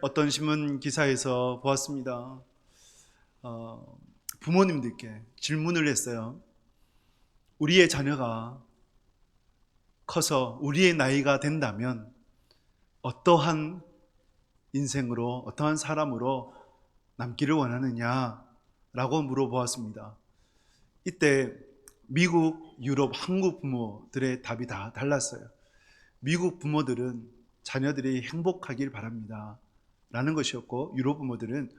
어떤 신문 기사에서 보았습니다. 부모님들께 질문을 했어요. 우리의 자녀가 커서 우리의 나이가 된다면 어떠한 인생으로, 어떠한 사람으로 남기를 원하느냐라고 물어보았습니다. 이때 미국, 유럽, 한국 부모들의 답이 다 달랐어요. 미국 부모들은 자녀들이 행복하길 바랍니다 라는 것이었고, 유럽 부모들은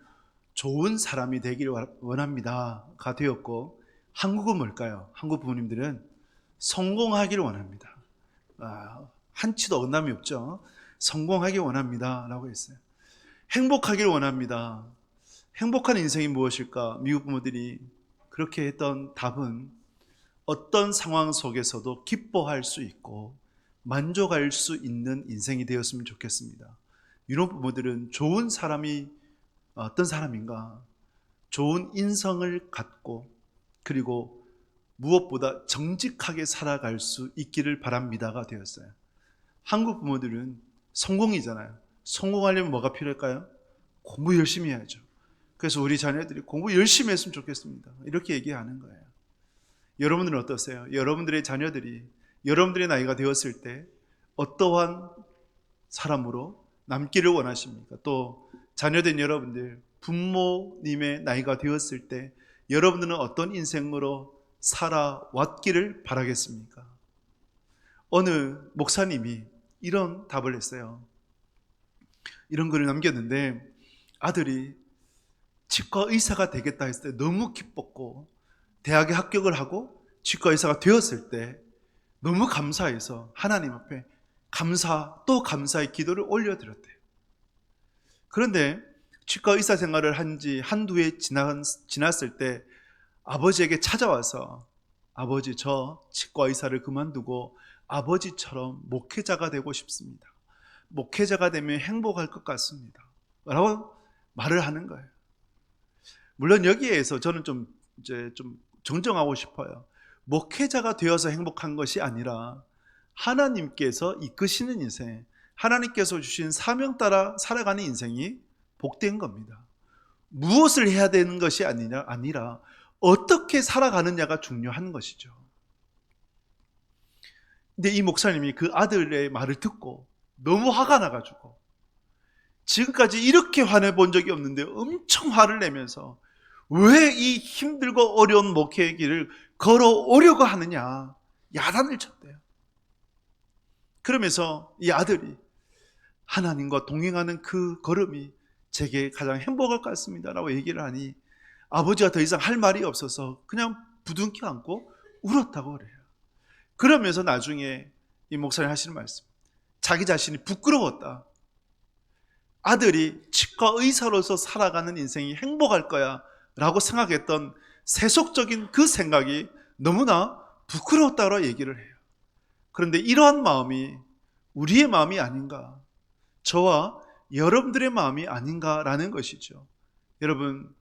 좋은 사람이 되기를 원합니다가 되었고, 한국은 뭘까요? 한국 부모님들은 성공하기를 원합니다. 한치도 어긋남이 없죠. 성공하길 원합니다 라고 했어요. 행복하길 원합니다. 행복한 인생이 무엇일까? 미국 부모들이 그렇게 했던 답은 어떤 상황 속에서도 기뻐할 수 있고 만족할 수 있는 인생이 되었으면 좋겠습니다. 유럽 부모들은 좋은 사람이 어떤 사람인가? 좋은 인성을 갖고 그리고 무엇보다 정직하게 살아갈 수 있기를 바랍니다가 되었어요. 한국 부모들은 성공이잖아요. 성공하려면 뭐가 필요할까요? 공부 열심히 해야죠. 그래서 우리 자녀들이 공부 열심히 했으면 좋겠습니다. 이렇게 얘기하는 거예요. 여러분들은 어떠세요? 여러분들의 자녀들이 여러분들의 나이가 되었을 때 어떠한 사람으로 남기를 원하십니까? 또 자녀된 여러분들, 부모님의 나이가 되었을 때 여러분들은 어떤 인생으로 살아왔기를 바라겠습니까? 어느 목사님이 이런 답을 했어요. 이런 글을 남겼는데, 아들이 치과 의사가 되겠다 했을 때 너무 기뻤고, 대학에 합격을 하고 치과 의사가 되었을 때 너무 감사해서 하나님 앞에 또 감사의 기도를 올려드렸대요. 그런데 치과 의사 생활을 한 지 한두 해 지났을 때 아버지에게 찾아와서, 아버지, 저 치과 의사를 그만두고 아버지처럼 목회자가 되고 싶습니다. 목회자가 되면 행복할 것 같습니다 라고 말을 하는 거예요. 물론 여기에서 저는 좀 정정하고 싶어요. 목회자가 되어서 행복한 것이 아니라 하나님께서 이끄시는 인생, 하나님께서 주신 사명 따라 살아가는 인생이 복된 겁니다. 무엇을 해야 되는 것이 아니라 어떻게 살아가느냐가 중요한 것이죠. 근데 이 목사님이 그 아들의 말을 듣고 너무 화가 나가지고, 지금까지 이렇게 화내본 적이 없는데 엄청 화를 내면서 왜 이 힘들고 어려운 목회의 길을 걸어오려고 하느냐 야단을 쳤대요. 그러면서 이 아들이 하나님과 동행하는 그 걸음이 제게 가장 행복할 것 같습니다 라고 얘기를 하니 아버지가 더 이상 할 말이 없어서 그냥 부둥켜 안고 울었다고 그래요. 그러면서 나중에 이 목사님 하시는 말씀, 자기 자신이 부끄러웠다. 아들이 치과 의사로서 살아가는 인생이 행복할 거야 라고 생각했던 세속적인 그 생각이 너무나 부끄러웠다고 얘기를 해요. 그런데 이러한 마음이 우리의 마음이 아닌가, 저와 여러분들의 마음이 아닌가라는 것이죠. 여러분,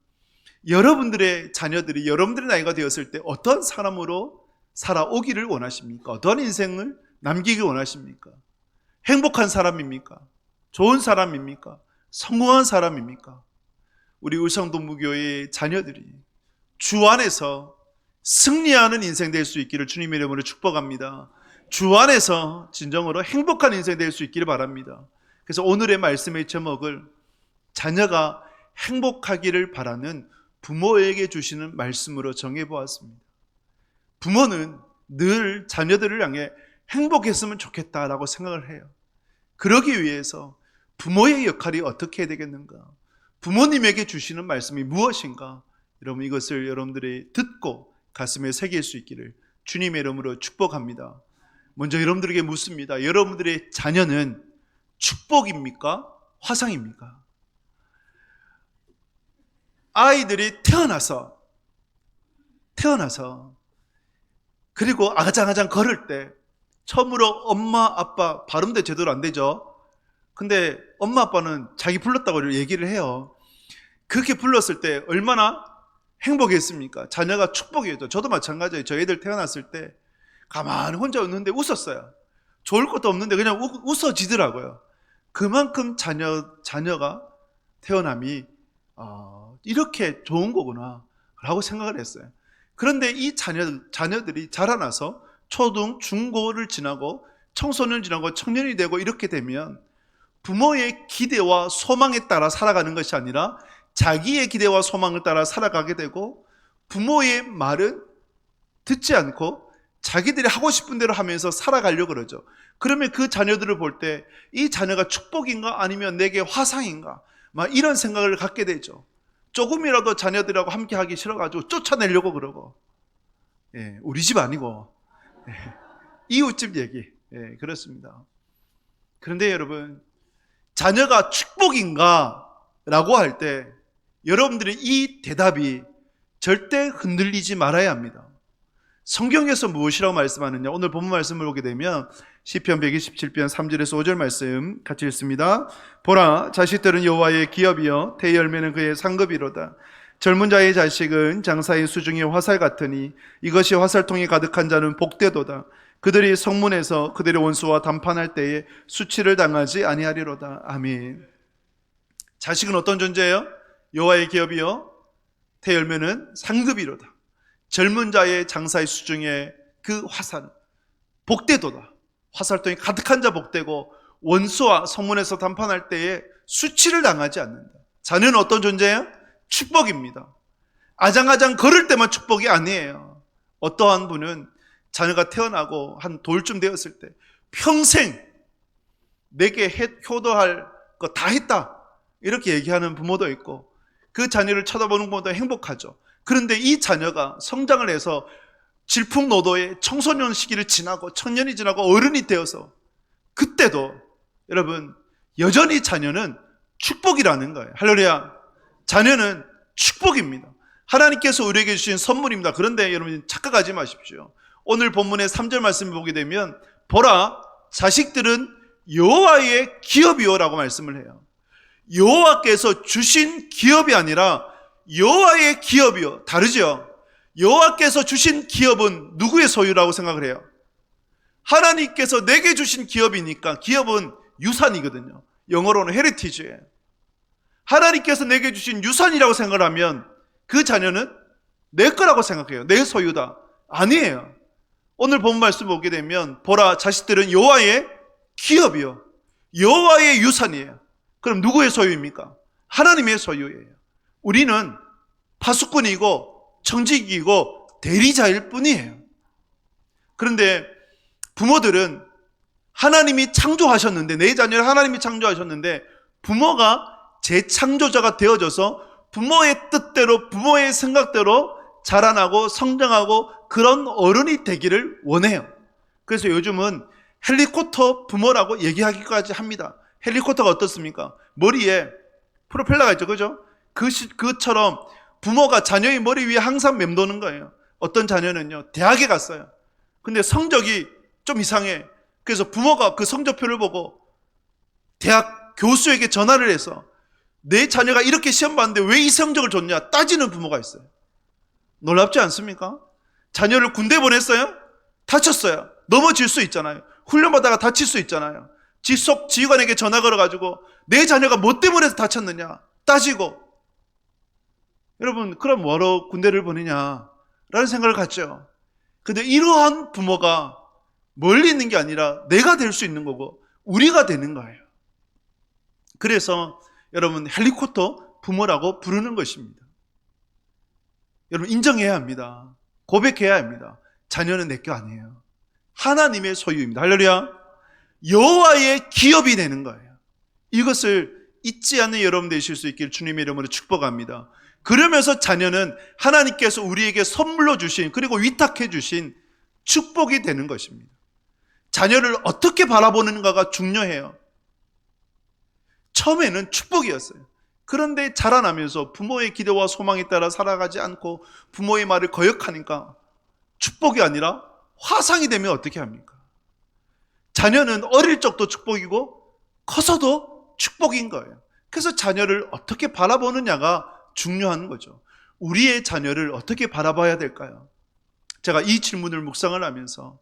여러분들의 자녀들이 여러분들의 나이가 되었을 때 어떤 사람으로 살아오기를 원하십니까? 어떤 인생을 남기길 원하십니까? 행복한 사람입니까? 좋은 사람입니까? 성공한 사람입니까? 우리 울성동부교회의 자녀들이 주 안에서 승리하는 인생 될 수 있기를 주님의 이름으로 축복합니다. 주 안에서 진정으로 행복한 인생 될 수 있기를 바랍니다. 그래서 오늘의 말씀의 제목을 자녀가 행복하기를 바라는 부모에게 주시는 말씀으로 정해보았습니다. 부모는 늘 자녀들을 향해 행복했으면 좋겠다라고 생각을 해요. 그러기 위해서 부모의 역할이 어떻게 해야 되겠는가? 부모님에게 주시는 말씀이 무엇인가? 여러분, 이것을 여러분들이 듣고 가슴에 새길 수 있기를 주님의 이름으로 축복합니다. 먼저 여러분들에게 묻습니다. 여러분들의 자녀는 축복입니까? 화상입니까? 아이들이 태어나서 그리고 아가장아장 걸을 때 처음으로 엄마 아빠 발음도 제대로 안 되죠. 근데 엄마 아빠는 자기 불렀다고 얘기를 해요. 그렇게 불렀을 때 얼마나 행복했습니까? 자녀가 축복이었죠. 저도 마찬가지예요. 저희 애들 태어났을 때 가만히 혼자 웃는데 웃었어요. 좋을 것도 없는데 그냥 웃어지더라고요. 그만큼 자녀가 태어남이 이렇게 좋은 거구나 라고 생각을 했어요. 그런데 이 자녀들이 자라나서 초등, 중고를 지나고 청소년을 지나고 청년이 되고 이렇게 되면 부모의 기대와 소망에 따라 살아가는 것이 아니라 자기의 기대와 소망을 따라 살아가게 되고, 부모의 말은 듣지 않고 자기들이 하고 싶은 대로 하면서 살아가려고 그러죠. 그러면 그 자녀들을 볼 때 이 자녀가 축복인가 아니면 내게 화상인가 막 이런 생각을 갖게 되죠. 조금이라도 자녀들하고 함께 하기 싫어가지고 쫓아내려고 그러고, 우리 집 아니고 이웃집 얘기, 그렇습니다. 그런데 여러분, 자녀가 축복인가 라고 할 때 여러분들이 이 대답이 절대 흔들리지 말아야 합니다. 성경에서 무엇이라고 말씀하느냐, 오늘 본문 말씀을 보게 되면 시편 127편 3절에서 5절 말씀 같이 읽습니다. 보라, 자식들은 여호와의 기업이요 대열매는 그의 상급이로다. 젊은 자의 자식은 장사의 수중의 화살 같으니 이것이 화살통이 가득한 자는 복되도다. 그들이 성문에서 그들의 원수와 담판할 때에 수치를 당하지 아니하리로다. 아멘. 자식은 어떤 존재예요? 여호와의 기업이요 대열매는 상급이로다. 젊은 자의 장사의 수중에 그 화살은 복되도다. 화살통이 가득한 자 복되고 원수와 성문에서 담판할 때에 수치를 당하지 않는다. 자녀는 어떤 존재예요? 축복입니다. 아장아장 걸을 때만 축복이 아니에요. 어떠한 분은 자녀가 태어나고 한 돌쯤 되었을 때 평생 내게 효도할 거 다 했다 이렇게 얘기하는 부모도 있고, 그 자녀를 쳐다보는 부모도 행복하죠. 그런데 이 자녀가 성장을 해서 질풍노도의 청소년 시기를 지나고 청년이 지나고 어른이 되어서 그때도 여러분 여전히 자녀는 축복이라는 거예요. 할렐루야. 자녀는 축복입니다. 하나님께서 우리에게 주신 선물입니다. 그런데 여러분 착각하지 마십시오. 오늘 본문의 3절 말씀을 보게 되면 보라, 자식들은 여호와의 기업이요라고 말씀을 해요. 여호와께서 주신 기업이 아니라 여호와의 기업이요. 다르죠? 여호와께서 주신 기업은 누구의 소유라고 생각을 해요? 하나님께서 내게 주신 기업이니까. 기업은 유산이거든요. 영어로는 헤리티지예요. 하나님께서 내게 주신 유산이라고 생각을 하면 그 자녀는 내 거라고 생각해요. 내 소유다. 아니에요. 오늘 본 말씀 보게 되면 보라, 자식들은 여호와의 기업이요 여호와의 유산이에요. 그럼 누구의 소유입니까? 하나님의 소유예요. 우리는 파수꾼이고 청직이고 대리자일 뿐이에요. 그런데 부모들은 하나님이 창조하셨는데, 내 자녀를 하나님이 창조하셨는데 부모가 재창조자가 되어져서 부모의 뜻대로 부모의 생각대로 자라나고 성장하고 그런 어른이 되기를 원해요. 그래서 요즘은 헬리콥터 부모라고 얘기하기까지 합니다. 헬리콥터가 어떻습니까? 머리에 프로펠러가 있죠, 그죠? 그처럼 부모가 자녀의 머리 위에 항상 맴도는 거예요. 어떤 자녀는요, 대학에 갔어요. 근데 성적이 좀 이상해. 그래서 부모가 그 성적표를 보고 대학 교수에게 전화를 해서 내 자녀가 이렇게 시험 봤는데 왜 이 성적을 줬냐 따지는 부모가 있어요. 놀랍지 않습니까? 자녀를 군대 보냈어요? 다쳤어요. 넘어질 수 있잖아요. 훈련받다가 다칠 수 있잖아요. 직속 지휘관에게 전화 걸어가지고 내 자녀가 뭐 때문에 다쳤느냐 따지고, 여러분 그럼 뭐하러 군대를 보내냐라는 생각을 갖죠. 근데 이러한 부모가 멀리 있는 게 아니라 내가 될 수 있는 거고 우리가 되는 거예요. 그래서 여러분 헬리콥터 부모라고 부르는 것입니다. 여러분 인정해야 합니다. 고백해야 합니다. 자녀는 내 거 아니에요. 하나님의 소유입니다. 할렐루야. 여호와의 기업이 되는 거예요. 이것을 잊지 않는 여러분 되실 수 있기를 주님의 이름으로 축복합니다. 그러면서 자녀는 하나님께서 우리에게 선물로 주신, 그리고 위탁해 주신 축복이 되는 것입니다. 자녀를 어떻게 바라보는가가 중요해요. 처음에는 축복이었어요. 그런데 자라나면서 부모의 기대와 소망에 따라 살아가지 않고 부모의 말을 거역하니까 축복이 아니라 화상이 되면 어떻게 합니까? 자녀는 어릴 적도 축복이고 커서도 축복인 거예요. 그래서 자녀를 어떻게 바라보느냐가 중요한 거죠. 우리의 자녀를 어떻게 바라봐야 될까요? 제가 이 질문을 묵상을 하면서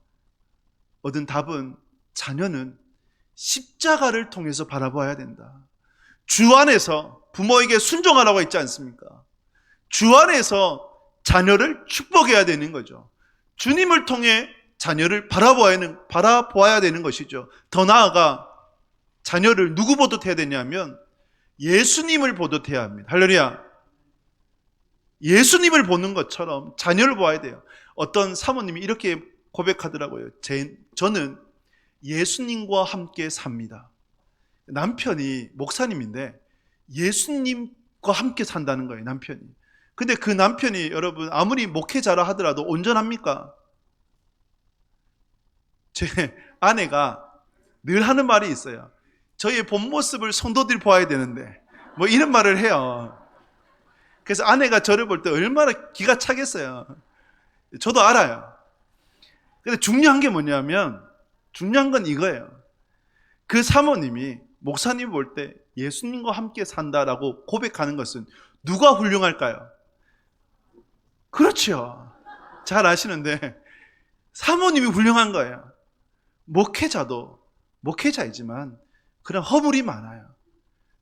얻은 답은, 자녀는 십자가를 통해서 바라봐야 된다. 주 안에서 부모에게 순종하라고 했지 않습니까? 주 안에서 자녀를 축복해야 되는 거죠. 주님을 통해 자녀를 바라보아야 되는 것이죠. 더 나아가 자녀를 누구 보듯 해야 되냐면 예수님을 보듯 해야 합니다. 할렐루야. 예수님을 보는 것처럼 자녀를 보아야 돼요. 어떤 사모님이 이렇게 고백하더라고요. 저는 예수님과 함께 삽니다. 남편이 목사님인데 예수님과 함께 산다는 거예요, 남편이. 근데 그 남편이 여러분 아무리 목회자라 하더라도 온전합니까? 제 아내가 늘 하는 말이 있어요. 저의 본 모습을 성도들이 보아야 되는데 뭐 이런 말을 해요. 그래서 아내가 저를 볼 때 얼마나 기가 차겠어요. 저도 알아요. 근데 중요한 게 뭐냐면 중요한 건 이거예요. 그 사모님이 목사님 볼 때 예수님과 함께 산다라고 고백하는 것은 누가 훌륭할까요? 그렇죠. 잘 아시는데 사모님이 훌륭한 거예요. 목회자도 목회자이지만 그런 허물이 많아요.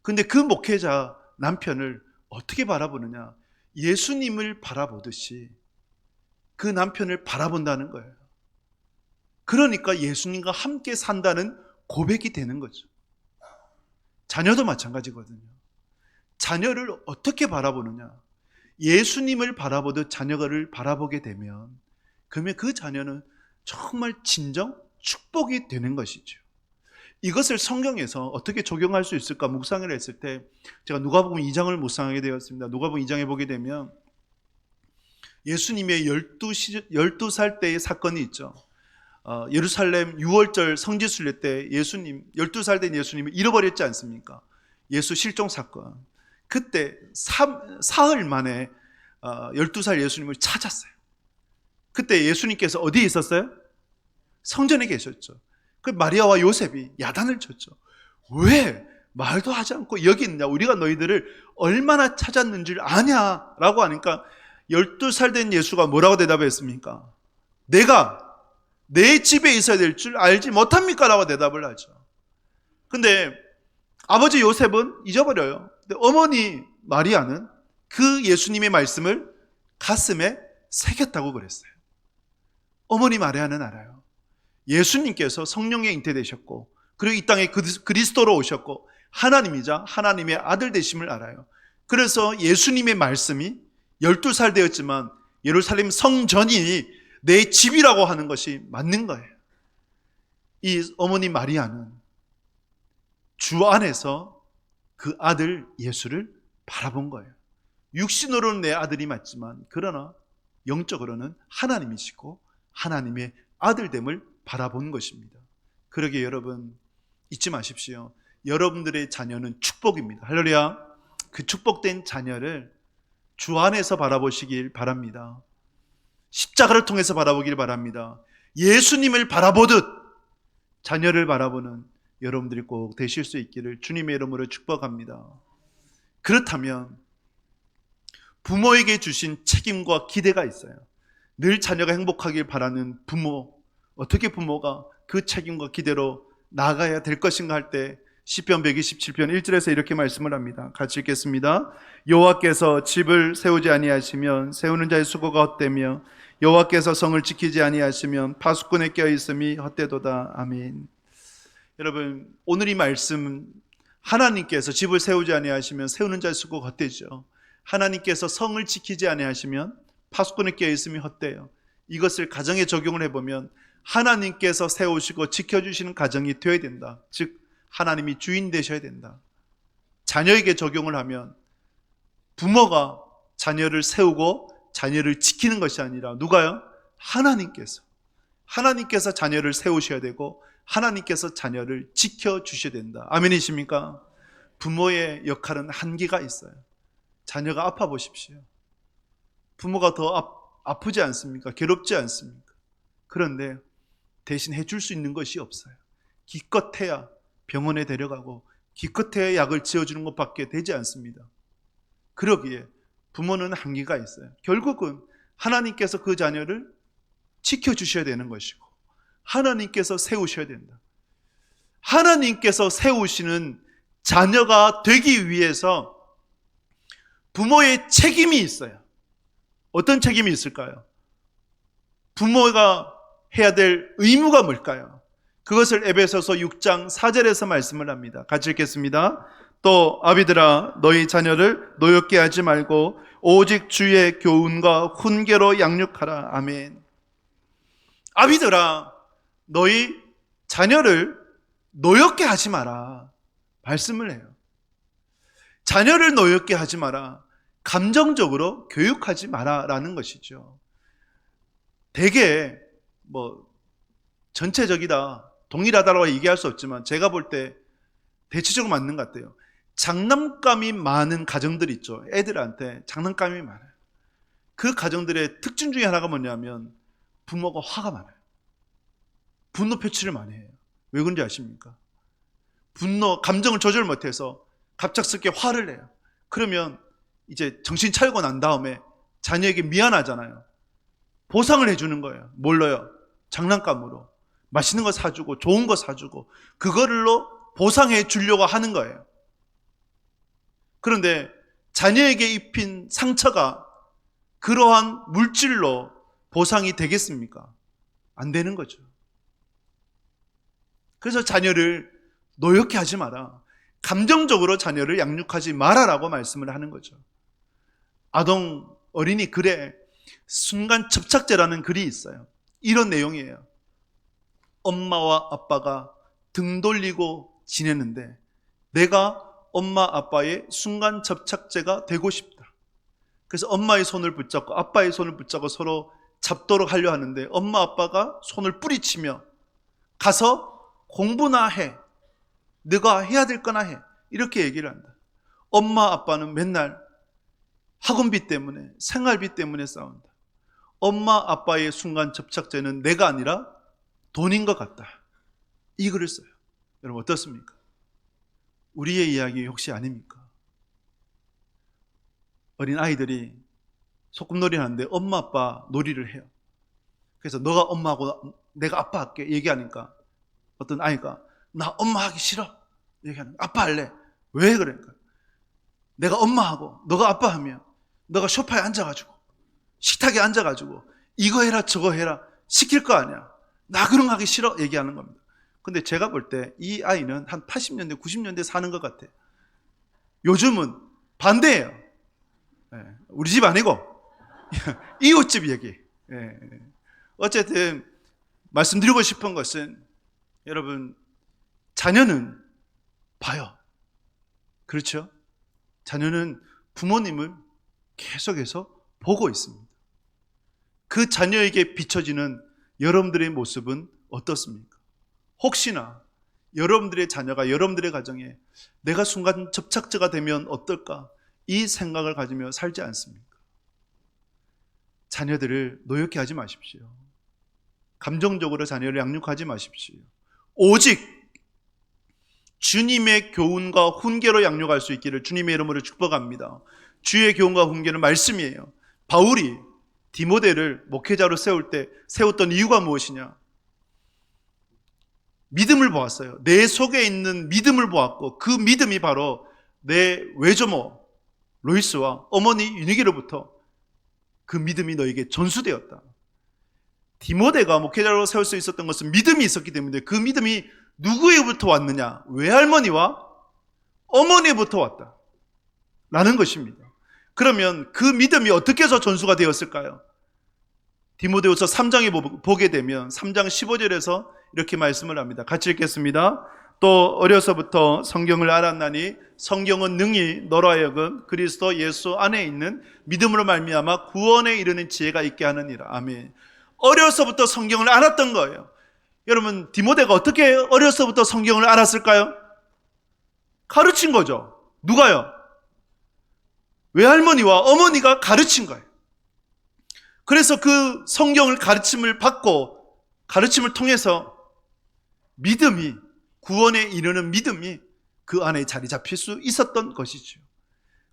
근데 그 목회자 남편을 어떻게 바라보느냐? 예수님을 바라보듯이 그 남편을 바라본다는 거예요. 그러니까 예수님과 함께 산다는 고백이 되는 거죠. 자녀도 마찬가지거든요. 자녀를 어떻게 바라보느냐? 예수님을 바라보듯 자녀를 바라보게 되면 그러면 그 자녀는 정말 진정 축복이 되는 것이죠. 이것을 성경에서 어떻게 적용할 수 있을까 묵상을 했을 때 제가 누가복음 2장을 묵상하게 되었습니다. 누가복음 2장에 보게 되면 예수님의 12살 때의 사건이 있죠. 예루살렘 6월절 성지순례 때 예수님 12살 된 예수님을 잃어버렸지 않습니까? 예수 실종 사건. 그때 사흘 만에 12살 예수님을 찾았어요. 그때 예수님께서 어디에 있었어요? 성전에 계셨죠. 그 마리아와 요셉이 야단을 쳤죠. 왜 말도 하지 않고 여기 있냐? 우리가 너희들을 얼마나 찾았는 줄 아냐라고 하니까 12살 된 예수가 뭐라고 대답했습니까? 내가 내 집에 있어야 될 줄 알지 못합니까? 라고 대답을 하죠. 근데 아버지 요셉은 잊어버려요. 근데 어머니 마리아는 그 예수님의 말씀을 가슴에 새겼다고 그랬어요. 어머니 마리아는 알아요. 예수님께서 성령에 잉태되셨고 그리고 이 땅에 그리스도로 오셨고 하나님이자 하나님의 아들 되심을 알아요. 그래서 예수님의 말씀이 12살 되었지만 예루살렘 성전이 내 집이라고 하는 것이 맞는 거예요. 이 어머니 마리아는 주 안에서 그 아들 예수를 바라본 거예요. 육신으로는 내 아들이 맞지만 그러나 영적으로는 하나님이시고 하나님의 아들됨을 바라본 것입니다. 그러기에 여러분 잊지 마십시오. 여러분들의 자녀는 축복입니다. 할렐루야. 그 축복된 자녀를 주 안에서 바라보시길 바랍니다. 십자가를 통해서 바라보길 바랍니다. 예수님을 바라보듯 자녀를 바라보는 여러분들이 꼭 되실 수 있기를 주님의 이름으로 축복합니다. 그렇다면 부모에게 주신 책임과 기대가 있어요. 늘 자녀가 행복하길 바라는 부모, 어떻게 부모가 그 책임과 기대로 나아가야 될 것인가 할 때 시편 127편 1절에서 이렇게 말씀을 합니다. 같이 읽겠습니다. 여호와께서 집을 세우지 아니하시면 세우는 자의 수고가 헛되며 여호와께서 성을 지키지 아니하시면 파수꾼에 껴있음이 헛되도다. 아멘. 여러분 오늘 이 말씀 하나님께서 집을 세우지 아니하시면 세우는 자의 수고가 헛되죠. 하나님께서 성을 지키지 아니하시면 파수꾼에 껴있음이 헛되요. 이것을 가정에 적용을 해보면 하나님께서 세우시고 지켜주시는 가정이 되어야 된다. 즉 하나님이 주인 되셔야 된다. 자녀에게 적용을 하면 부모가 자녀를 세우고 자녀를 지키는 것이 아니라 누가요? 하나님께서 자녀를 세우셔야 되고 하나님께서 자녀를 지켜주셔야 된다. 아멘이십니까? 부모의 역할은 한계가 있어요. 자녀가 아파 보십시오. 부모가 더 아프지 않습니까? 괴롭지 않습니까? 그런데 대신 해줄 수 있는 것이 없어요. 기껏해야 병원에 데려가고 기껏해야 약을 지어주는 것밖에 되지 않습니다. 그러기에 부모는 한계가 있어요. 결국은 하나님께서 그 자녀를 지켜주셔야 되는 것이고 하나님께서 세우셔야 된다. 하나님께서 세우시는 자녀가 되기 위해서 부모의 책임이 있어요. 어떤 책임이 있을까요? 부모가 해야 될 의무가 뭘까요? 그것을 에베소서 6장 4절에서 말씀을 합니다. 같이 읽겠습니다. 또 아비들아 너희 자녀를 노엽게 하지 말고 오직 주의 교훈과 훈계로 양육하라. 아멘. 아비들아 너희 자녀를 노엽게 하지 마라 말씀을 해요. 자녀를 노엽게 하지 마라, 감정적으로 교육하지 마라라는 것이죠. 되게 전체적이다, 동일하다라고 얘기할 수 없지만 제가 볼 때 대체적으로 맞는 것 같아요. 장난감이 많은 가정들 있죠. 애들한테 장난감이 많아요. 그 가정들의 특징 중에 하나가 뭐냐면 부모가 화가 많아요. 분노 표출을 많이 해요. 왜 그런지 아십니까? 감정을 조절 못해서 갑작스럽게 화를 내요. 그러면 이제 정신 차리고 난 다음에 자녀에게 미안하잖아요. 보상을 해주는 거예요. 뭘로요? 장난감으로. 맛있는 거 사주고 좋은 거 사주고 그걸로 보상해 주려고 하는 거예요. 그런데 자녀에게 입힌 상처가 그러한 물질로 보상이 되겠습니까? 안 되는 거죠. 그래서 자녀를 노엽게 하지 마라, 감정적으로 자녀를 양육하지 마라라고 말씀을 하는 거죠. 아동 어린이 글에 순간 접착제라는 글이 있어요. 이런 내용이에요. 엄마와 아빠가 등 돌리고 지내는데 내가 엄마 아빠의 순간 접착제가 되고 싶다. 그래서 엄마의 손을 붙잡고 아빠의 손을 붙잡고 서로 잡도록 하려 하는데 엄마 아빠가 손을 뿌리치며 가서 공부나 해, 네가 해야 될 거나 해, 이렇게 얘기를 한다. 엄마 아빠는 맨날 학원비 때문에, 생활비 때문에 싸운다. 엄마 아빠의 순간 접착제는 내가 아니라 돈인 것 같다, 이 글을 써요. 여러분 어떻습니까? 우리의 이야기 혹시 아닙니까? 어린 아이들이 소꿉놀이를 하는데 엄마 아빠 놀이를 해요. 그래서 너가 엄마하고 내가 아빠 할게 얘기하니까 어떤 아이가 나 엄마 하기 싫어 얘기하는 거야. 아빠 할래. 왜 그러니까? 내가 엄마하고 너가 아빠 하면 너가 소파에 앉아가지고 식탁에 앉아가지고 이거 해라 저거 해라 시킬 거 아니야. 나 그런 거 하기 싫어 얘기하는 겁니다. 근데 제가 볼 때 이 아이는 한 80년대 90년대 사는 것 같아요. 요즘은 반대예요. 우리 집 아니고 이웃집 얘기. 어쨌든 말씀드리고 싶은 것은 여러분 자녀는 봐요. 그렇죠? 자녀는 부모님을 계속해서 보고 있습니다. 그 자녀에게 비춰지는 여러분들의 모습은 어떻습니까? 혹시나 여러분들의 자녀가 여러분들의 가정에 내가 순간 접착제가 되면 어떨까, 이 생각을 가지며 살지 않습니까? 자녀들을 노엽게 하지 마십시오. 감정적으로 자녀를 양육하지 마십시오. 오직 주님의 교훈과 훈계로 양육할 수 있기를 주님의 이름으로 축복합니다. 주의 교훈과 훈계는 말씀이에요. 바울이 디모데를 목회자로 세울 때 세웠던 이유가 무엇이냐? 믿음을 보았어요. 내 속에 있는 믿음을 보았고 그 믿음이 바로 내 외조모 로이스와 어머니 유니기로부터 그 믿음이 너에게 전수되었다. 디모데가 목회자로 세울 수 있었던 것은 믿음이 있었기 때문에 그 믿음이 누구에게부터 왔느냐? 외할머니와 어머니부터 왔다 라는 것입니다. 그러면 그 믿음이 어떻게 해서 전수가 되었을까요? 디모데후서 3장에 보게 되면 3장 15절에서 이렇게 말씀을 합니다. 같이 읽겠습니다. 또 어려서부터 성경을 알았나니 성경은 능히 너로 하여금 그리스도 예수 안에 있는 믿음으로 말미암아 구원에 이르는 지혜가 있게 하느니라. 아멘. 어려서부터 성경을 알았던 거예요. 여러분 디모데가 어떻게 어려서부터 성경을 알았을까요? 가르친 거죠. 누가요? 외할머니와 어머니가 가르친 거예요. 그래서 그 성경을 가르침을 받고 가르침을 통해서 믿음이, 구원에 이르는 믿음이 그 안에 자리 잡힐 수 있었던 것이죠.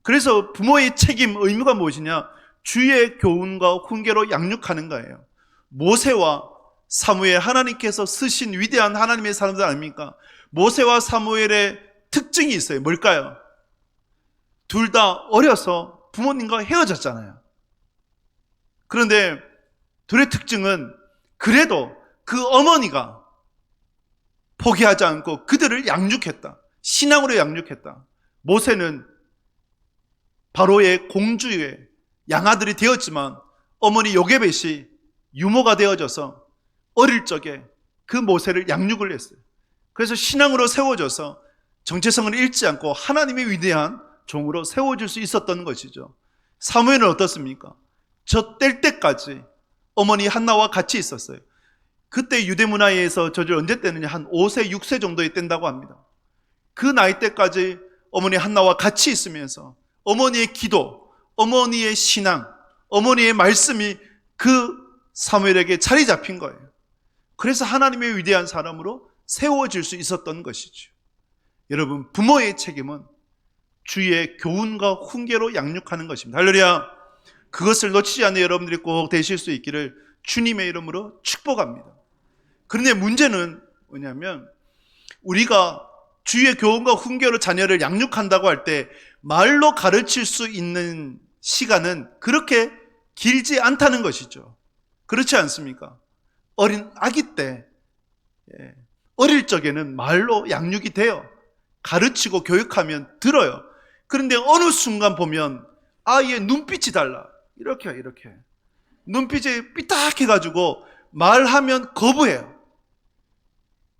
그래서 부모의 책임, 의무가 무엇이냐? 주의 교훈과 훈계로 양육하는 거예요. 모세와 사무엘, 하나님께서 쓰신 위대한 하나님의 사람들 아닙니까? 모세와 사무엘의 특징이 있어요. 뭘까요? 둘 다 어려서 부모님과 헤어졌잖아요. 그런데 둘의 특징은 그래도 그 어머니가 포기하지 않고 그들을 양육했다. 신앙으로 양육했다. 모세는 바로의 공주의 양아들이 되었지만 어머니 요게벳이 유모가 되어져서 어릴 적에 그 모세를 양육을 했어요. 그래서 신앙으로 세워져서 정체성을 잃지 않고 하나님의 위대한 종으로 세워질 수 있었던 것이죠. 사무엘은 어떻습니까? 저 뗄 때까지 어머니 한나와 같이 있었어요. 그때 유대 문화에 의해서 저를 언제 떼느냐, 한 5세, 6세 정도에 뗀다고 합니다. 그 나이 때까지 어머니 한나와 같이 있으면서 어머니의 기도, 어머니의 신앙, 어머니의 말씀이 그 사무엘에게 자리 잡힌 거예요. 그래서 하나님의 위대한 사람으로 세워질 수 있었던 것이죠. 여러분, 부모의 책임은 주의 교훈과 훈계로 양육하는 것입니다. 할렐루야. 그것을 놓치지 않는 여러분들이 꼭 되실 수 있기를 주님의 이름으로 축복합니다. 그런데 문제는 뭐냐면, 우리가 주의 교훈과 훈계로 자녀를 양육한다고 할 때 말로 가르칠 수 있는 시간은 그렇게 길지 않다는 것이죠. 그렇지 않습니까? 어린 아기 때, 어릴 적에는 말로 양육이 돼요. 가르치고 교육하면 들어요. 그런데 어느 순간 보면 아이의 눈빛이 달라. 이렇게 눈빛이 삐딱해가지고 말하면 거부해요.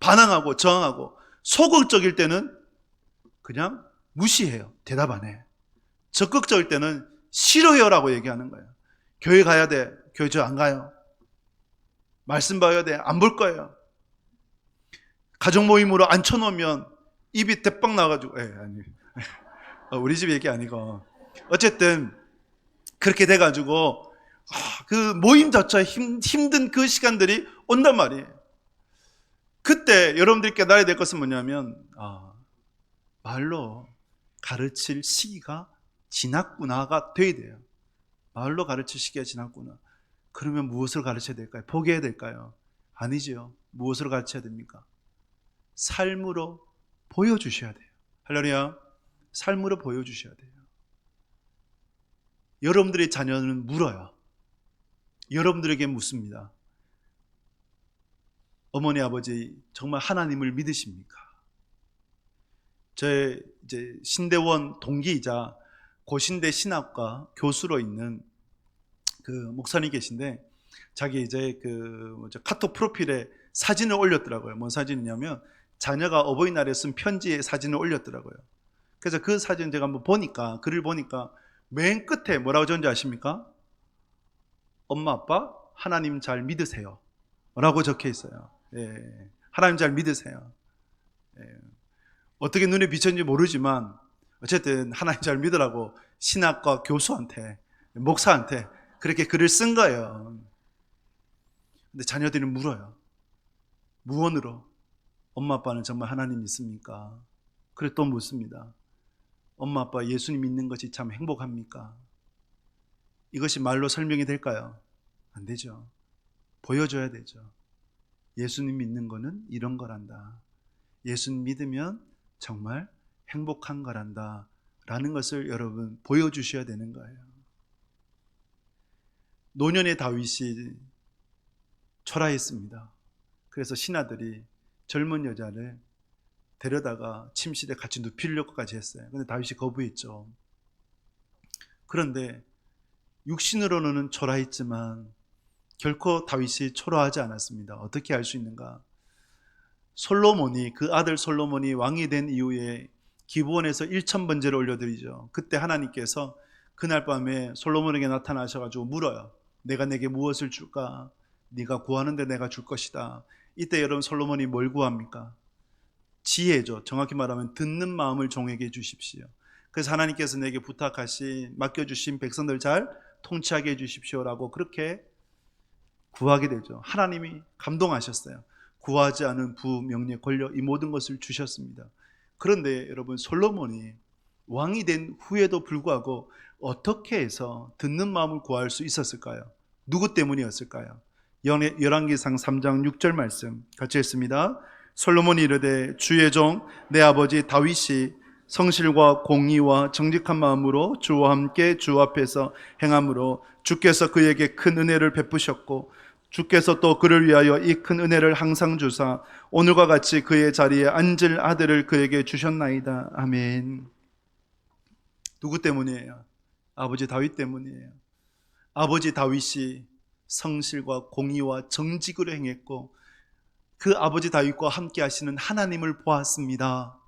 반항하고 저항하고. 소극적일 때는 그냥 무시해요. 대답 안 해. 적극적일 때는 싫어요라고 얘기하는 거예요. 교회 가야 돼. 교회 저 안 가요. 말씀 봐야 돼. 안 볼 거예요. 가족 모임으로 앉혀놓으면 입이 대빵 나가지고, 아니, 우리 집 얘기 아니고, 어쨌든 그렇게 돼가지고 그 모임 자체 힘든 그 시간들이 온단 말이에요. 그때 여러분들이 깨달아야 될 것은 뭐냐면, 말로 가르칠 시기가 지났구나가 돼야 돼요. 말로 가르칠 시기가 지났구나. 그러면 무엇을 가르쳐야 될까요? 포기해야 될까요? 아니죠. 무엇으로 가르쳐야 됩니까? 삶으로 보여주셔야 돼요. 할렐루야. 삶으로 보여주셔야 돼요. 여러분들의 자녀는 물어요. 여러분들에게 묻습니다. 어머니, 아버지, 정말 하나님을 믿으십니까? 제 이제 신대원 동기이자 고신대 신학과 교수로 있는 그 목사님 계신데, 자기 이제 그 카톡 프로필에 사진을 올렸더라고요. 뭔 사진이냐면 자녀가 어버이날에 쓴 편지에 사진을 올렸더라고요. 그래서 그 사진 제가 한번 보니까, 글을 보니까 맨 끝에 뭐라고 적은지 아십니까? 엄마, 아빠, 하나님 잘 믿으세요 라고 적혀 있어요. 하나님 잘 믿으세요. 어떻게 눈에 비쳤는지 모르지만 어쨌든 하나님 잘 믿으라고 신학과 교수한테, 목사한테 그렇게 글을 쓴 거예요. 근데 자녀들이 물어요. 무언으로? 엄마, 아빠는 정말 하나님 믿습니까? 그래 또 묻습니다. 엄마, 아빠 예수님 믿는 것이 참 행복합니까? 이것이 말로 설명이 될까요? 안 되죠. 보여줘야 되죠. 예수님 믿는 거는 이런 거란다. 예수님 믿으면 정말 행복한 거란다 라는 것을 여러분 보여주셔야 되는 거예요. 노년의 다윗이 초라했습니다. 그래서 신하들이 젊은 여자를 데려다가 침실에 같이 눕히려고까지 했어요. 그런데 다윗이 거부했죠. 그런데 육신으로는 초라했지만 결코 다윗이 초라하지 않았습니다. 어떻게 알 수 있는가? 솔로몬이, 그 아들 솔로몬이 왕이 된 이후에 기브온에서 1000번제를 올려드리죠. 그때 하나님께서 그날 밤에 솔로몬에게 나타나셔가지고 물어요. 내가 내게 무엇을 줄까? 네가 구하는데 내가 줄 것이다. 이때 여러분 솔로몬이 뭘 구합니까? 지혜죠. 정확히 말하면 듣는 마음을 종에게 주십시오. 그래서 하나님께서 내게 부탁하신, 맡겨주신 백성들 잘 통치하게 해주십시오라고 그렇게 구하게 되죠. 하나님이 감동하셨어요. 구하지 않은 부, 명예, 권력, 이 모든 것을 주셨습니다. 그런데 여러분 솔로몬이 왕이 된 후에도 불구하고 어떻게 해서 듣는 마음을 구할 수 있었을까요? 누구 때문이었을까요? 열왕기상 3장 6절 말씀 같이 읽습니다. 솔로몬이 이르되 주의 종 내 아버지 다윗이 성실과 공의와 정직한 마음으로 주와 함께 주 앞에서 행함으로 주께서 그에게 큰 은혜를 베푸셨고 주께서 또 그를 위하여 이 큰 은혜를 항상 주사 오늘과 같이 그의 자리에 앉을 아들을 그에게 주셨나이다. 아멘. 누구 때문이에요? 아버지 다윗 때문이에요. 아버지 다윗이 성실과 공의와 정직으로 행했고 그 아버지 다윗과 함께 하시는 하나님을 보았습니다.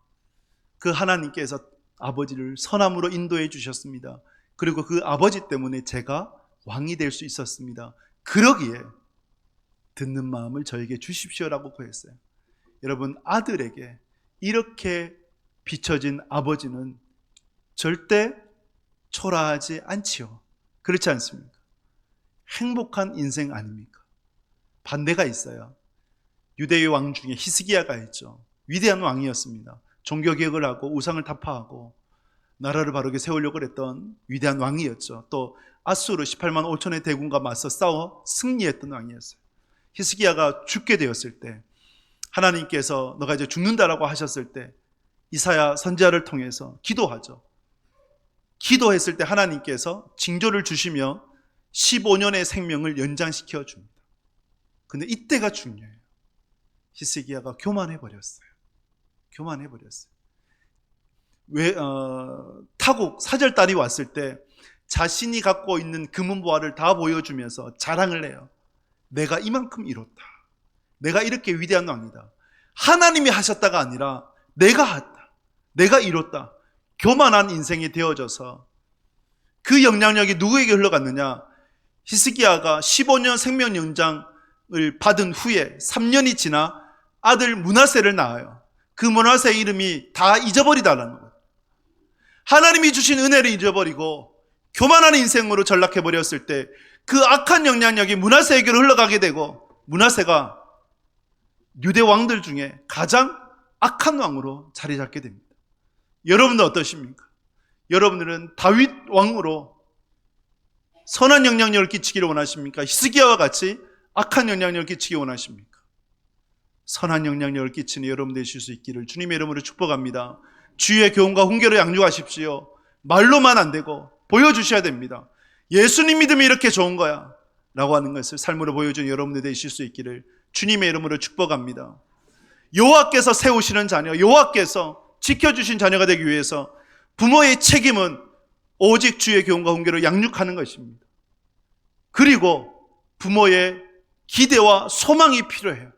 그 하나님께서 아버지를 선함으로 인도해 주셨습니다. 그리고 그 아버지 때문에 제가 왕이 될 수 있었습니다. 그러기에 듣는 마음을 저에게 주십시오라고 구했어요. 여러분, 아들에게 이렇게 비춰진 아버지는 절대 초라하지 않지요. 그렇지 않습니까? 행복한 인생 아닙니까? 반대가 있어요. 유대의 왕 중에 히스기야가 있죠. 위대한 왕이었습니다. 종교개혁을 하고 우상을 타파하고 나라를 바르게 세우려고 했던 위대한 왕이었죠. 또 아수르 18만 5천의 대군과 맞서 싸워 승리했던 왕이었어요. 히스기야가 죽게 되었을 때 하나님께서 너가 이제 죽는다라고 하셨을 때 이사야 선지자를 통해서 기도하죠. 기도했을 때 하나님께서 징조를 주시며 15년의 생명을 연장시켜 줍니다. 근데 이때가 중요해요. 히스기야가 교만해버렸어요. 타국 사절단이 왔을 때 자신이 갖고 있는 금은보화를 다 보여주면서 자랑을 해요. 내가 이만큼 이뤘다. 내가 이렇게 위대한 왕이다. 하나님이 하셨다가 아니라 내가 했다. 내가 이뤘다. 교만한 인생이 되어져서 그 영향력이 누구에게 흘러갔느냐? 히스기야가 15년 생명 연장을 받은 후에 3년이 지나 아들 므낫세를 낳아요. 그 므낫세의 이름이 다 잊어버리다라는 거예요. 하나님이 주신 은혜를 잊어버리고 교만한 인생으로 전락해버렸을 때 그 악한 영향력이 므낫세에게로 흘러가게 되고 므낫세가 유대 왕들 중에 가장 악한 왕으로 자리 잡게 됩니다. 여러분들 어떠십니까? 여러분들은 다윗 왕으로 선한 영향력을 끼치기를 원하십니까? 히스기야와 같이 악한 영향력을 끼치기 원하십니까? 선한 영향력을 끼치는 여러분 되실 수 있기를 주님의 이름으로 축복합니다. 주의 교훈과 훈계로 양육하십시오. 말로만 안 되고 보여주셔야 됩니다. 예수님 믿음이 이렇게 좋은 거야 라고 하는 것을 삶으로 보여준 여러분들 되실 수 있기를 주님의 이름으로 축복합니다. 여호와께서 세우시는 자녀, 여호와께서 지켜주신 자녀가 되기 위해서 부모의 책임은 오직 주의 교훈과 훈계로 양육하는 것입니다. 그리고 부모의 기대와 소망이 필요해요.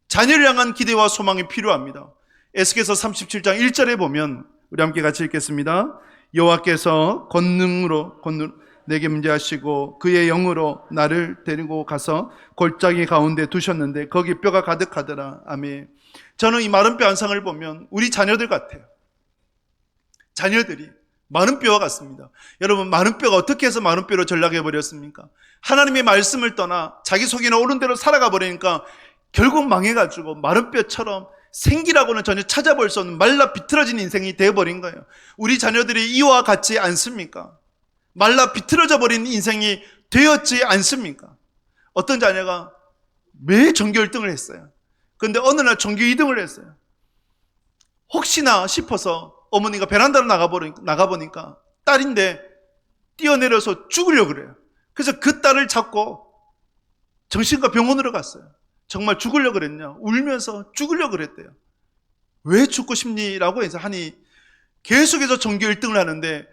자녀를 향한 기대와 소망이 필요합니다. 에스겔서 37장 1절에 보면 우리 함께 같이 읽겠습니다. 여호와께서 권능으로 내게 문제하시고 그의 영으로 나를 데리고 가서 골짜기 가운데 두셨는데 거기 뼈가 가득하더라. 아멘. 저는 이 마른 뼈 한상을 보면 우리 자녀들 같아요. 자녀들이 마른 뼈와 같습니다. 여러분, 마른 뼈가 어떻게 해서 마른 뼈로 전락해버렸습니까? 하나님의 말씀을 떠나 자기 속이나 옳은 대로 살아가 버리니까 결국 망해가지고 마른 뼈처럼 생기라고는 전혀 찾아볼 수 없는 말라 비틀어진 인생이 되어버린 거예요. 우리 자녀들이 이와 같지 않습니까? 말라 비틀어져 버린 인생이 되었지 않습니까? 어떤 자녀가 매일 전교 1등을 했어요. 그런데 어느 날 전교 2등을 했어요. 혹시나 싶어서 어머니가 베란다로 나가보니까 딸인데 뛰어내려서 죽으려고 그래요. 그래서 그 딸을 잡고 정신과 병원으로 갔어요. 정말 죽으려고 그랬냐? 울면서 죽으려고 그랬대요. 왜 죽고 싶니?라고 해서 하니 계속해서 전교 1등을 하는데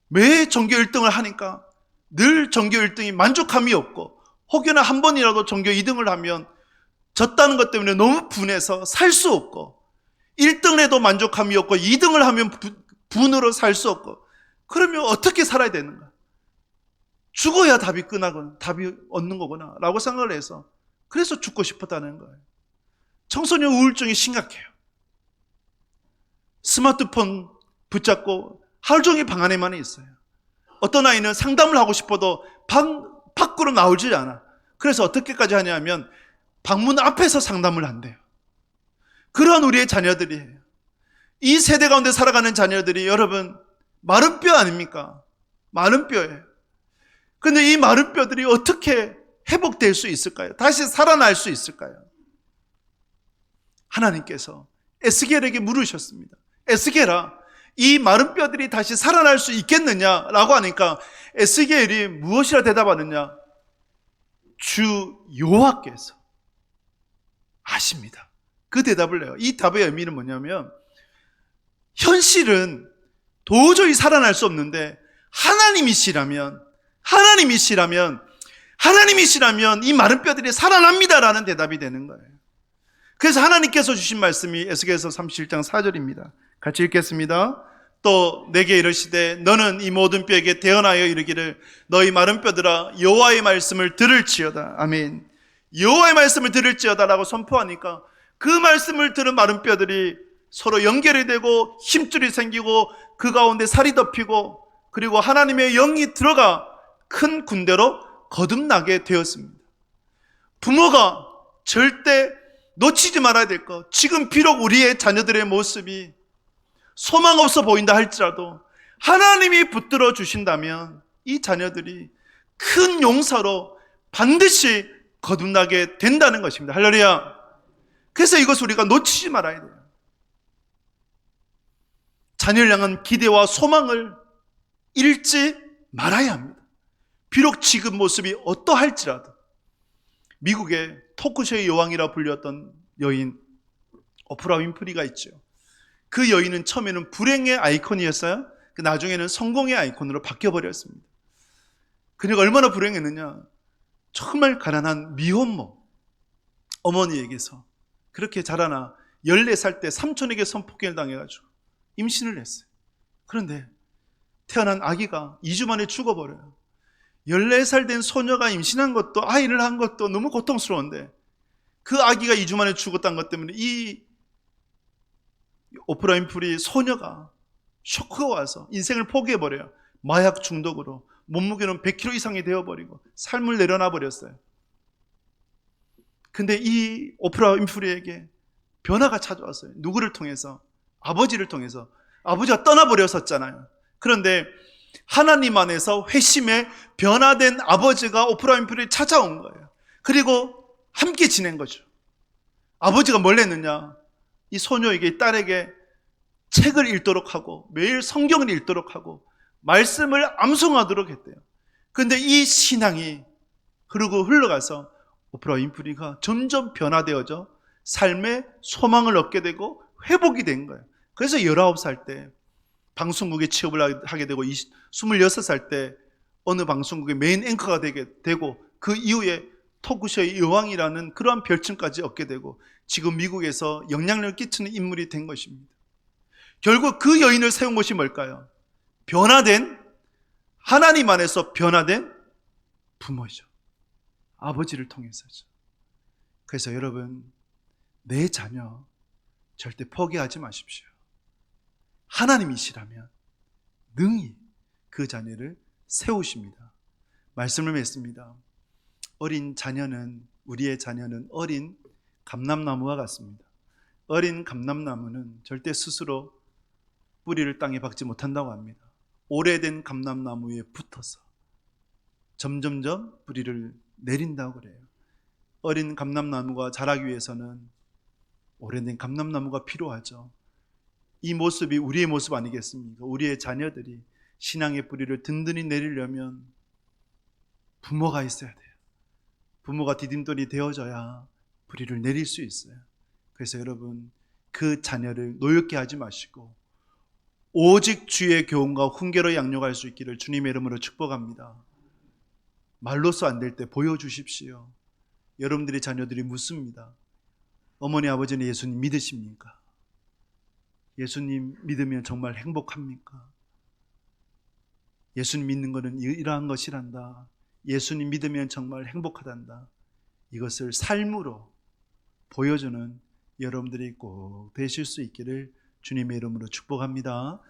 매 전교 1등을 하니까 늘 전교 1등이 만족함이 없고 혹여나 한 번이라도 전교 2등을 하면 졌다는 것 때문에 너무 분해서 살 수 없고 1등을 해도 만족함이 없고 2등을 하면 분으로 살 수 없고 그러면 어떻게 살아야 되는가? 죽어야 답이 끝나거나 답이 얻는 거구나 라고 생각을 해서 그래서 죽고 싶었다는 거예요. 청소년 우울증이 심각해요. 스마트폰 붙잡고 하루 종일 방 안에만 있어요. 어떤 아이는 상담을 하고 싶어도 방 밖으로 나오질 않아. 그래서 어떻게까지 하냐면 방문 앞에서 상담을 한대요. 그러한 우리의 자녀들이에요. 이 세대 가운데 살아가는 자녀들이 여러분 마른 뼈 아닙니까? 마른 뼈예요. 근데 이 마른 뼈들이 어떻게 회복될 수 있을까요? 다시 살아날 수 있을까요? 하나님께서 에스겔에게 물으셨습니다. 에스겔아, 이 마른 뼈들이 다시 살아날 수 있겠느냐라고 하니까 에스겔이 무엇이라 대답하느냐? 주 여호와께서 아십니다. 그 대답을 해요. 이 답의 의미는 뭐냐면, 현실은 도저히 살아날 수 없는데 하나님이시라면 이 마른 뼈들이 살아납니다라는 대답이 되는 거예요. 그래서 하나님께서 주신 말씀이 에스겔서 37장 4절입니다. 같이 읽겠습니다. 또 내게 이르시되 너는 이 모든 뼈에게 대언하여 이르기를 너희 마른 뼈들아 여호와의 말씀을 들을지어다. 아멘. 여호와의 말씀을 들을지어다라고 선포하니까 그 말씀을 들은 마른 뼈들이 서로 연결이 되고 힘줄이 생기고 그 가운데 살이 덮이고 그리고 하나님의 영이 들어가 큰 군대로 거듭나게 되었습니다. 부모가 절대 놓치지 말아야 될 것, 지금 비록 우리의 자녀들의 모습이 소망 없어 보인다 할지라도 하나님이 붙들어 주신다면 이 자녀들이 큰 용사로 반드시 거듭나게 된다는 것입니다. 할렐루야. 그래서 이것을 우리가 놓치지 말아야 돼요. 자녀를 향한 기대와 소망을 잃지 말아야 합니다. 비록 지금 모습이 어떠할지라도. 미국의 토크쇼의 여왕이라 불렸던 여인 오프라 윈프리가 있죠. 그 여인은 처음에는 불행의 아이콘이었어요. 나중에는 성공의 아이콘으로 바뀌어버렸습니다. 그녀가 얼마나 불행했느냐. 정말 가난한 미혼모 어머니에게서 그렇게 자라나 14살 때 삼촌에게 성폭행을 당해가지고 임신을 했어요. 그런데 태어난 아기가 2주 만에 죽어버려요. 14살 된 소녀가 임신한 것도 아이를 낳은 것도 너무 고통스러운데 그 아기가 2주 만에 죽었다는 것 때문에 이 오프라 윈프리 소녀가 쇼크가 와서 인생을 포기해버려요. 마약 중독으로 몸무게는 100kg 이상이 되어버리고 삶을 내려놔 버렸어요. 근데 이 오프라 윈프리에게 변화가 찾아왔어요. 누구를 통해서? 아버지를 통해서. 아버지가 떠나버렸었잖아요. 그런데 하나님 안에서 회심에 변화된 아버지가 오프라 윈프리를 찾아온 거예요. 그리고 함께 지낸 거죠. 아버지가 뭘 했느냐? 이 소녀에게, 이 딸에게 책을 읽도록 하고 매일 성경을 읽도록 하고 말씀을 암송하도록 했대요. 그런데 이 신앙이 흘러가서 오프라 윈프리가 점점 변화되어져 삶의 소망을 얻게 되고 회복이 된 거예요. 그래서 19살 때 방송국에 취업을 하게 되고 26살 때 어느 방송국의 메인 앵커가 되게 되고 그 이후에 토크쇼의 여왕이라는 그러한 별칭까지 얻게 되고 지금 미국에서 영향력을 끼치는 인물이 된 것입니다. 결국 그 여인을 세운 것이 뭘까요? 변화된, 하나님 안에서 변화된 부모죠. 아버지를 통해서죠. 그래서 여러분, 내 자녀 절대 포기하지 마십시오. 하나님이시라면 능히 그 자녀를 세우십니다. 말씀을 맺습니다. 어린 자녀는, 우리의 자녀는 어린 감람나무와 같습니다. 어린 감람나무는 절대 스스로 뿌리를 땅에 박지 못한다고 합니다. 오래된 감람나무에 붙어서 점점점 뿌리를 내린다고 그래요. 어린 감람나무가 자라기 위해서는 오래된 감람나무가 필요하죠. 이 모습이 우리의 모습 아니겠습니까? 우리의 자녀들이 신앙의 뿌리를 든든히 내리려면 부모가 있어야 돼요. 부모가 디딤돌이 되어져야 뿌리를 내릴 수 있어요. 그래서 여러분, 그 자녀를 노엽게 하지 마시고 오직 주의 교훈과 훈계로 양육할 수 있기를 주님의 이름으로 축복합니다. 말로써 안 될 때 보여주십시오. 여러분들의 자녀들이 묻습니다. 어머니 아버지는 예수님 믿으십니까? 예수님 믿으면 정말 행복합니까? 예수님 믿는 것은 이러한 것이란다. 예수님 믿으면 정말 행복하단다. 이것을 삶으로 보여주는 여러분들이 꼭 되실 수 있기를 주님의 이름으로 축복합니다.